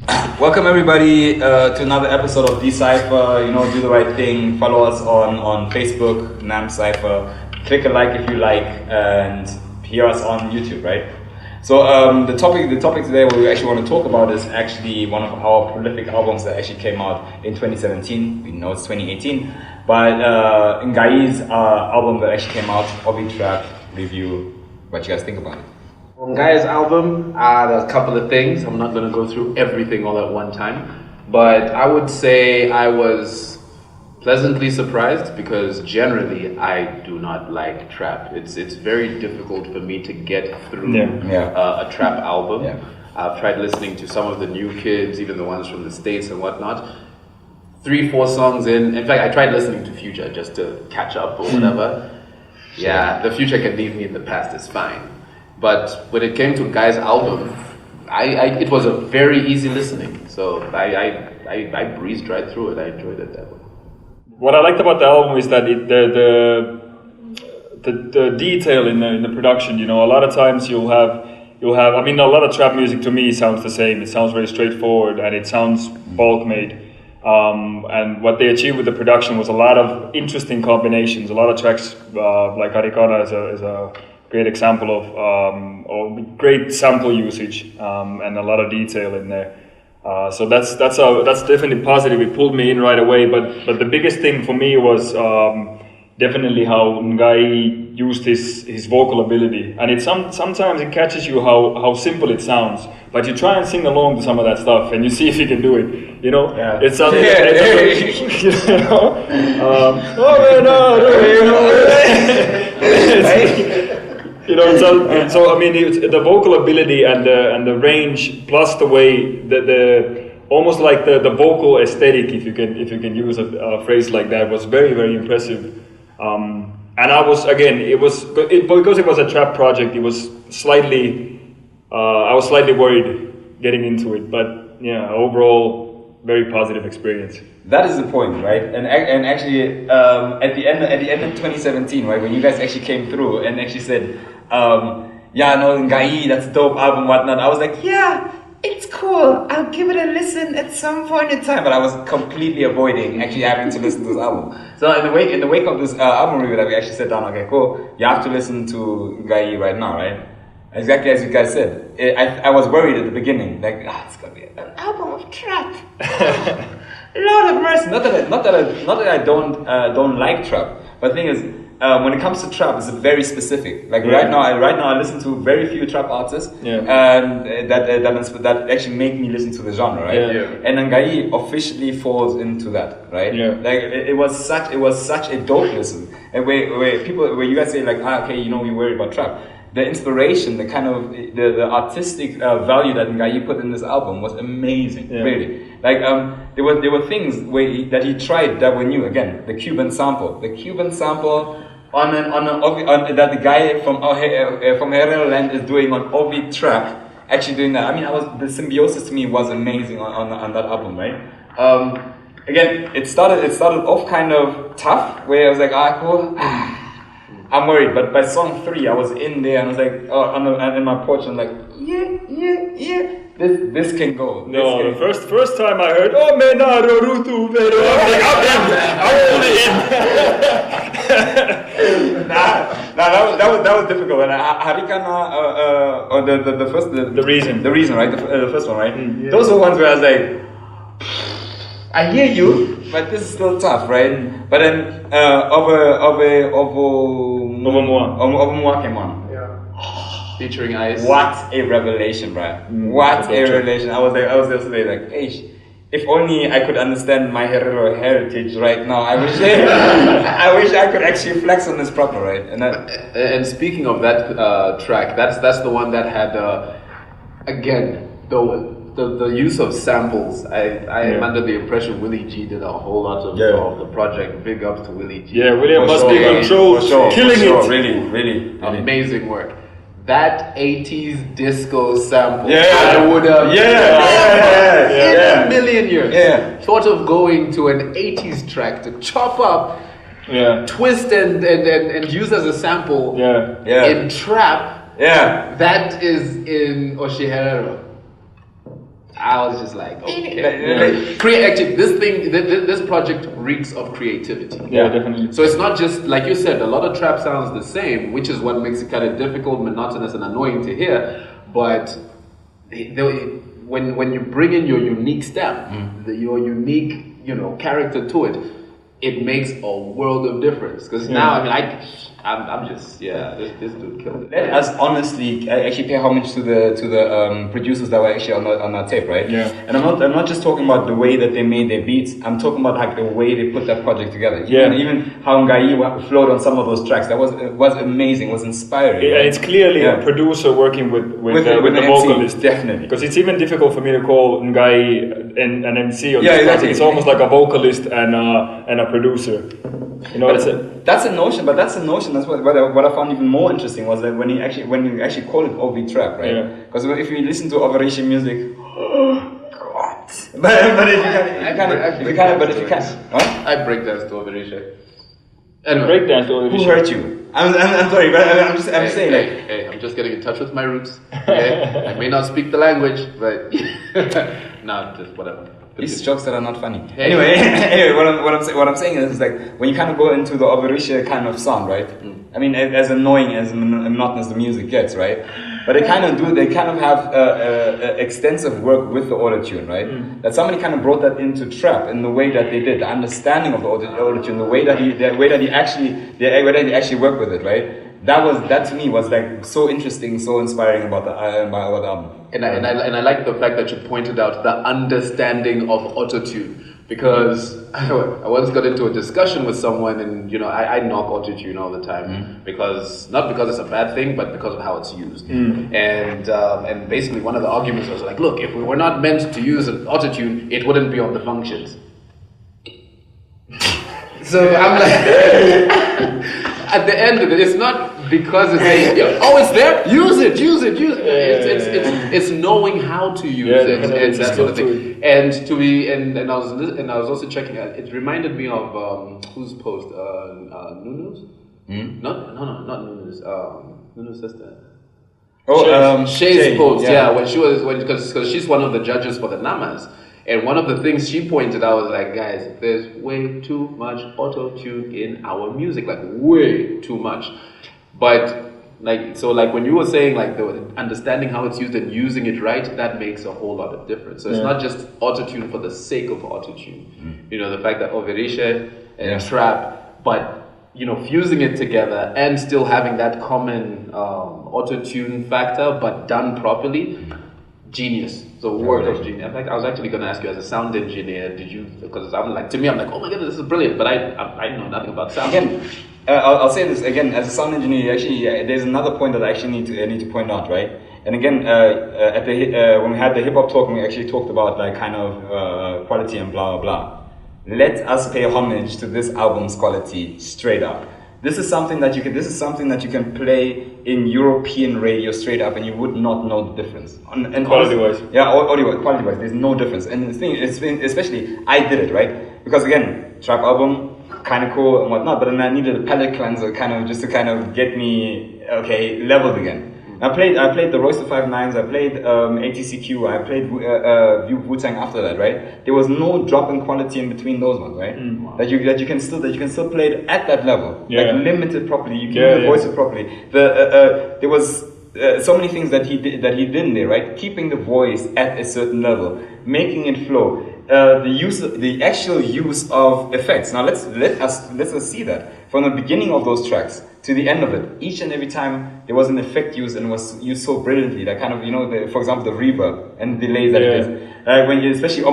Welcome everybody to another episode of De-Cypher. Do the right thing. Follow us on Facebook, Nga-I. Click a like if you like, and hear us on YouTube, right? So the topic today, what we actually want to talk about, is actually one of our prolific albums that actually came out in 2017. We know it's 2018, but Nga-I's album that actually came out, Ovi-Trap Review. What you guys think about it? On Nga-I's album, there's a couple of things. I'm not going to go through everything all at one time, but I would say I was pleasantly surprised because generally I do not like trap. It's very difficult for me to get through a trap album. Yeah. I've tried listening to some of the new kids, even the ones from the States and whatnot. 3-4 songs in fact, I tried listening to Future just to catch up or whatever. Yeah, the Future can leave me in the past, it's fine. But when it came to Nga-I's album, it was a very easy listening. So I breezed right through it. I enjoyed it that way. What I liked about the album is that the detail in the production. A lot of times you'll have. I mean, a lot of trap music to me sounds the same. It sounds very straightforward and it sounds bulk made. And what they achieved with the production was a lot of interesting combinations. A lot of tracks like Arikana is a great example of great sample usage and a lot of detail in there. So that's definitely positive. It pulled me in right away. But the biggest thing for me was definitely how Nga-I used his vocal ability. And sometimes it catches you how simple it sounds. But you try and sing along to some of that stuff and you see if you can do it. Yeah. It sounds So I mean, the vocal ability and the range, plus the way the almost like the vocal aesthetic, if you can use a phrase like that, was very, very impressive. And I was because it was a trap project. It was I was slightly worried getting into it, but yeah, overall very positive experience. That is the point, right? And actually, at the end of 2017, right, when you guys actually came through and actually said, Nga-I, that's a dope album, whatnot. I was like, yeah, it's cool. I'll give it a listen at some point in time. But I was completely avoiding actually having to listen to this album. So in the wake of this album review, that we actually sat down, okay, cool. You have to listen to Nga-I right now, right? Exactly as you guys said. I was worried at the beginning, like, it's gonna be an album of trap. Lord of mercy. Not that I don't like trap, but the thing is, when it comes to trap, it's very specific. Like right now I listen to very few trap artists, and that actually make me listen to the genre, right? Yeah. And Nga-I officially falls into that, right? Yeah. Like it was such a dope listen. And where you guys say like, okay, we worry about trap. The inspiration, the kind of the artistic value that Nga-I put in this album was amazing, really. Like there were things that he tried that were new. Again, the Cuban sample on that the guy from Herero Land is doing on Ovi-Trap, actually doing that. I mean, the symbiosis to me was amazing on that album, right? Again, it started off kind of tough, where I was like, cool. I'm worried, but by song 3, I was in there and I was like, in my porch, and I'm like, yeah, this can go. No, the first time I heard, oh menaro rutu pero, I'm in. that was difficult. And Harikana, or the reason, right? The first one, right? Yeah. Those were ones where I was like, I hear you, but this is still tough, right? But then Ovomoa came on. Yeah. Featuring Ice. What a revelation, bro! What a revelation! I was yesterday like, hey, if only I could understand my Herero heritage right now. I wish I could actually flex on this proper, right? And speaking of that track, that's the one that had again the use of samples. I am under the impression Willie G did a whole lot of the project. Big ups to Willie G. Yeah, William must be controlled, killing it. Really amazing work. That 80s disco sample, I would have in a million years thought of going to an 80s track to chop up, twist and use as a sample in trap. That is in Oshi Herero. I was just like, okay. Actually, this project reeks of creativity. Yeah, definitely. So it's not just, like you said, a lot of trap sounds the same, which is what makes it kind of difficult, monotonous, and annoying to hear. But when you bring in your unique stamp, your unique, character to it, it makes a world of difference. Because now, I mean, I'm just, this dude killed it. Let us honestly actually pay homage to the producers that were actually on that tape, right? Yeah. And I'm not just talking about the way that they made their beats. I'm talking about like the way they put that project together. Yeah. Even how Nga-I flowed on some of those tracks. That was amazing. Was inspiring. And it's clearly a producer working with the vocalist. Definitely. Because it's even difficult for me to call Nga-I an MC on this exactly. project. It's almost like a vocalist and a producer. That's a notion. That's what I found even more interesting was that when you actually call it Ovi-Trap, right? Because if you listen to Ovi-Trap music, God. But if you can, I break dance to Ovi-Trap. Anyway, breakdance to Ovi-Trap. Who hurt you? I'm sorry, but I'm saying hey, I'm just getting in touch with my roots. Okay? I may not speak the language, but no, just whatever. These jokes that are not funny. Anyway, what I'm saying is like when you kind of go into the Ovi-Trap kind of sound, right? I mean, as annoying as monotonous the music gets, right? But they kind of have extensive work with the autotune, right? That somebody kind of brought that into trap in the way that they did, the understanding of the autotune, the way that he actually worked with it, right? That to me was like so interesting, so inspiring about the album. And I like the fact that you pointed out the understanding of autotune, because I once got into a discussion with someone, and I knock autotune all the time because not because it's a bad thing, but because of how it's used. And basically one of the arguments was like, look, if we were not meant to use an autotune, it wouldn't be on the functions. So I'm like, at the end of it, it's not because it's it's there. Use it. It's knowing how to use it and that sort of thing. And I was also checking out. It reminded me of whose post? Nunu's? Not Nunu's. Nunu's sister. Shay's post. Yeah, because she's one of the judges for the Namas. And one of the things she pointed out was like, guys, there's way too much auto-tune in our music, like way too much. But like when you were saying like the understanding how it's used and using it right, that makes a whole lot of difference. So it's not just auto-tune for the sake of auto-tune. The fact that Ovi-Trap and trap, but fusing it together and still having that common auto-tune factor, but done properly. Genius. So work of genius. In fact, I was actually going to ask you, as a sound engineer, because I'm like, oh my god, this is brilliant, but I know nothing about sound. Again, I'll say this again, as a sound engineer, actually, there's another point that I actually need to point out, right? And again, when we had the hip hop talk, we actually talked about like kind of quality and blah blah blah. Let us pay homage to this album's quality straight up. This is something that you can play in European radio straight up, and you would not know the difference. Quality-wise. Yeah, quality-wise, there's no difference. And the thing, especially, I did it, right? Because again, trap album, kind of cool and whatnot, but then I needed a palate cleanser just to get me, leveled again. I played the Royce 5 9s, I played ATCQ, I played Wu-Tang after that, right? There was no drop in quality in between those ones, right? That you can still play it at that level, like limited properly. You can voice it properly. There was so many things that he did in there, right? Keeping the voice at a certain level, making it flow. The actual use of effects. Now let us see that from the beginning of those tracks to the end of it. Each and every time there was an effect used, and was used so brilliantly. That kind of for example, the reverb and the delays that it is. When you, especially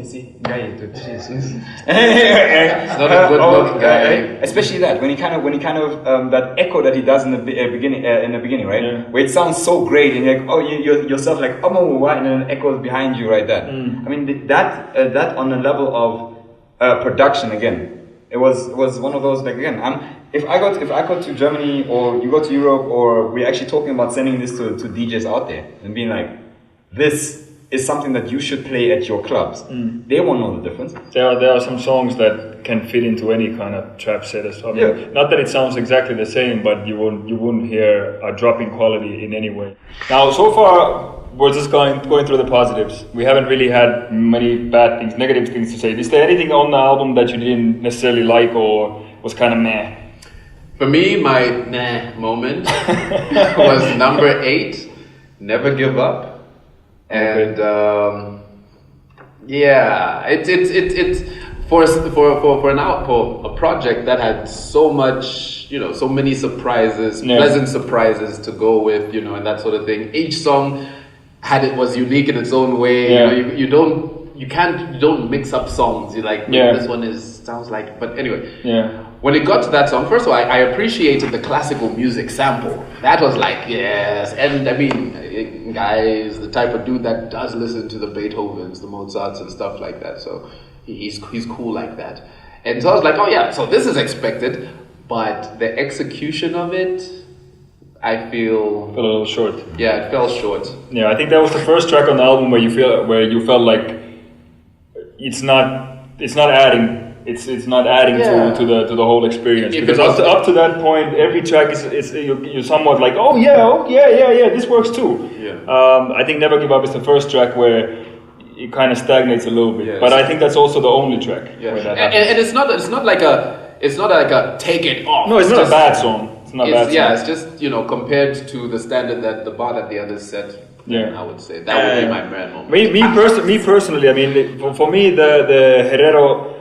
see, guy, Jesus. It's not a good look, guy. Especially that when he kind of that echo that he does in the beginning, right? Yeah. Where it sounds so great, and you're like, you're yourself like and then it echoes behind you right there. I mean that on a level of production again. It was one of those, like, again, if I go to Germany, or you go to Europe, or we're actually talking about sending this to DJs out there and being like, this is something that you should play at your clubs. They won't know the difference. There are some songs that can fit into any kind of trap set. I mean, not that it sounds exactly the same, but you wouldn't hear a drop in quality in any way. Now, so far, we're just going through the positives. We haven't really had many bad things, negative things to say. Is there anything on the album that you didn't necessarily like or was kind of meh? For me, my moment was number 8, Never Give Up. And it's for a project that had so much, so many surprises, pleasant surprises to go with, and that sort of thing. Each song was unique in its own way. You don't mix up songs. You're like, this one sounds like, but anyway. When it got to that song, first of all, I appreciated the classical music sample. That was like, yes. And I mean, Guy is the type of dude that does listen to the Beethovens, the Mozarts and stuff like that. So he's cool like that. And so I was like, oh yeah, so this is expected. But the execution of it, I feel a little short. Yeah, it fell short. Yeah, I think that was the first track on the album where you felt like it's not adding. It's not adding to the whole experience, because up to that point, every track is you're somewhat like, oh yeah, this works too. I think Never Give Up is the first track where it kind of stagnates a little bit, but I think that's also the only track where that happens. And it's not like a take it off. No, it's not a bad song. It's just compared to the standard that the bar that the others set. I would say that would be my brand moment. Me personally, I mean, for me the Herero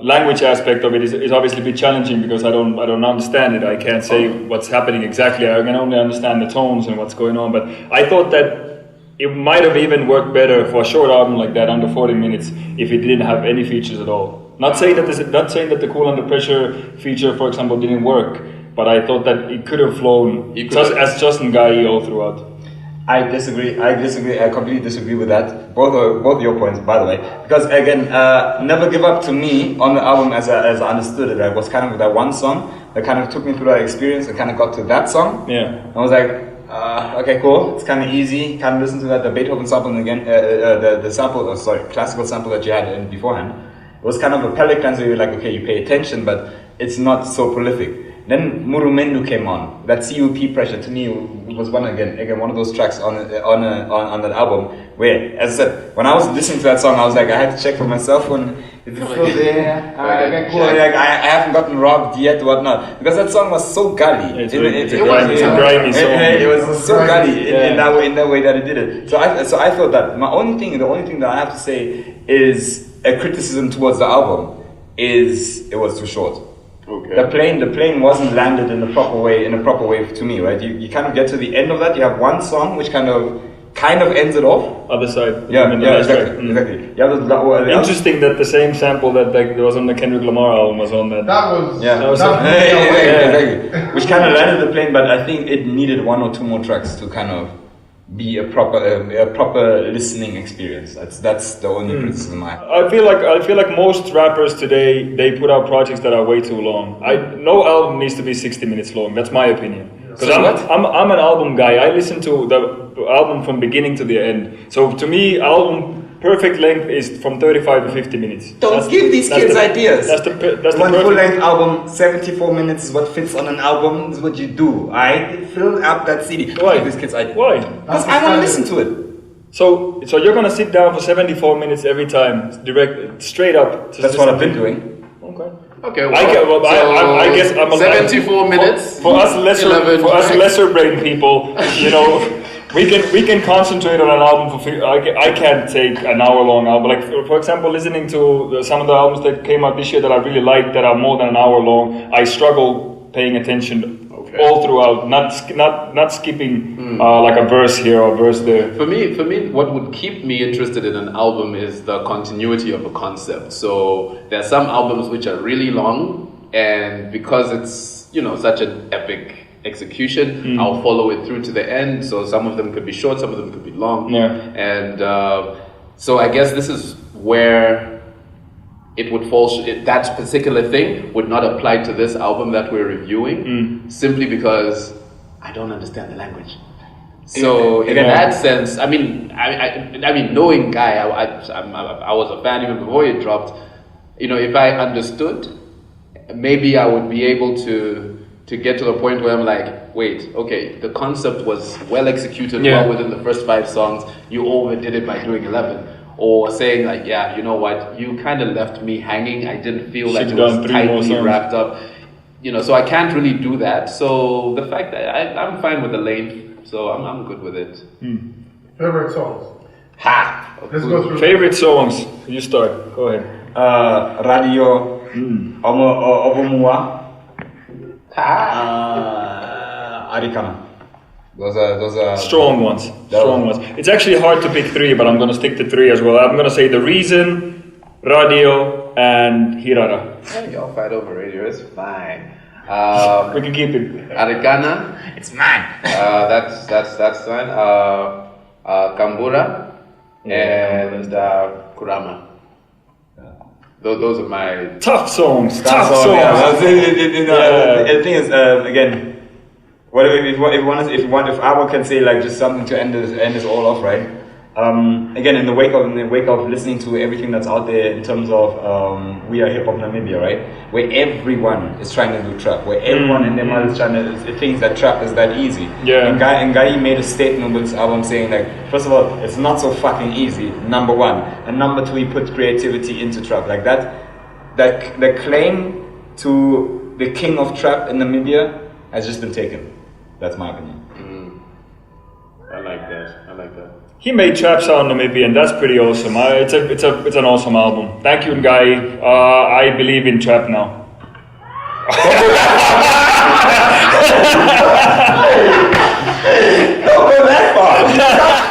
language aspect of it is obviously a bit challenging, because I don't understand it. I can't say what's happening exactly. I can only understand the tones and what's going on. But I thought that it might have even worked better for a short album like that, under 40 minutes, if it didn't have any features at all. Not saying that the Cool Under Pressure feature, for example, didn't work, but I thought that it could have flown as Nga-I all throughout. I disagree. I completely disagree with that. Both your points, by the way. Because again, Never Give Up to me on the album, as I understood it, was kind of that one song that kind of took me through that experience and kind of got to that song. I was like, okay, cool. It's kind of easy. Kind of listen to that, the Beethoven sample again, classical sample that you had in beforehand. It was kind of a palate cleanser. You're like, okay, you pay attention, but it's not so prolific. Then Murumendu came on. That CUP Pressure to me was one of those tracks on that album where, as I said, when I was listening to that song, I was like, I had to check for myself when is it still there? Okay, cool. Like, I haven't gotten robbed yet, whatnot, because that song was so gully. It's a grimy song. It was so gully in that way that it did it. So I thought that the only thing that I have to say is a criticism towards the album is it was too short. Okay. The plane wasn't landed in a proper way to me, right? You kind of get to the end of that, you have one song which kind of ends it off. Other side. Exactly. Interesting that the same sample that was on the Kendrick Lamar album was on that. Exactly. Which kind of landed the plane, but I think it needed one or two more tracks to kind of be a proper listening experience. That's the only criticism I have. I feel like most rappers today, they put out projects that are way too long. No album needs to be 60 minutes long. That's my opinion. Because I'm an album guy. I listen to the album from beginning to the end. So to me, album perfect length is from 35 to 50 minutes. Don't give these kids ideas. That's the one full-length album, 74 minutes is what fits on an album. Is what you do. I fill up that CD. Why? Give these kids ideas. Why? Because I want to listen to it. So you're gonna sit down for 74 minutes every time, straight up. That's what I've been doing. Okay. Well, I guess I'm 74 minutes. For us lesser brain people, we can concentrate on an album for. I can't take an hour long album. Like for example, listening to some of the albums that came out this year that I really like that are more than an hour long, I struggle paying attention all throughout, not skipping like a verse here or a verse there. For me, what would keep me interested in an album is the continuity of a concept. So there are some albums which are really long, and because it's such an epic execution, I'll follow it through to the end. So some of them could be short, some of them could be long. And so I guess this is where it would fall. That particular thing would not apply to this album that we're reviewing, simply because I don't understand the language. So in that sense, I mean, knowing Guy, I was a fan even before he dropped. if I understood, maybe I would be able to get to the point where I'm like, wait, okay, the concept was well executed, well within the first 5 songs. You overdid it by doing 11. Or saying like, yeah, you know what, you kind of left me hanging. I didn't feel like it was tightly wrapped up. So I can't really do that. So the fact that I'm fine with the length, so I'm good with it. Favorite songs? Ha! Let's go through. Favorite songs? You start. Go ahead. Radio, Ovotrap, Arikana. Those are strong ones. Strong ones. It's actually hard to pick 3, but I'm gonna stick to 3 as well. I'm gonna say The Reason, Radio, and Hirara. Hey, y'all fight over radio. It's fine. We can keep it. Arikana. It's mine. That's fine. Kambura and Kurama. Those are my tough songs. Yeah. The thing is, again, if Abo can say like just something to end this all off, right? Again, in the wake of listening to everything that's out there in terms of We Are Hip Hop Namibia, right? Where everyone is trying to do trap, where everyone in their mind is trying to thinks that trap is that easy. Yeah. And Nga-I made a statement with this album saying like, first of all, it's not so fucking easy. Number 1, and number 2, he put creativity into trap like that. The claim to the king of trap in Namibia has just been taken. That's my opinion. I like that. He made trap sound Namibian. That's pretty awesome. It's an awesome album. Thank you, Nga-I. I believe in trap now. Don't go that far.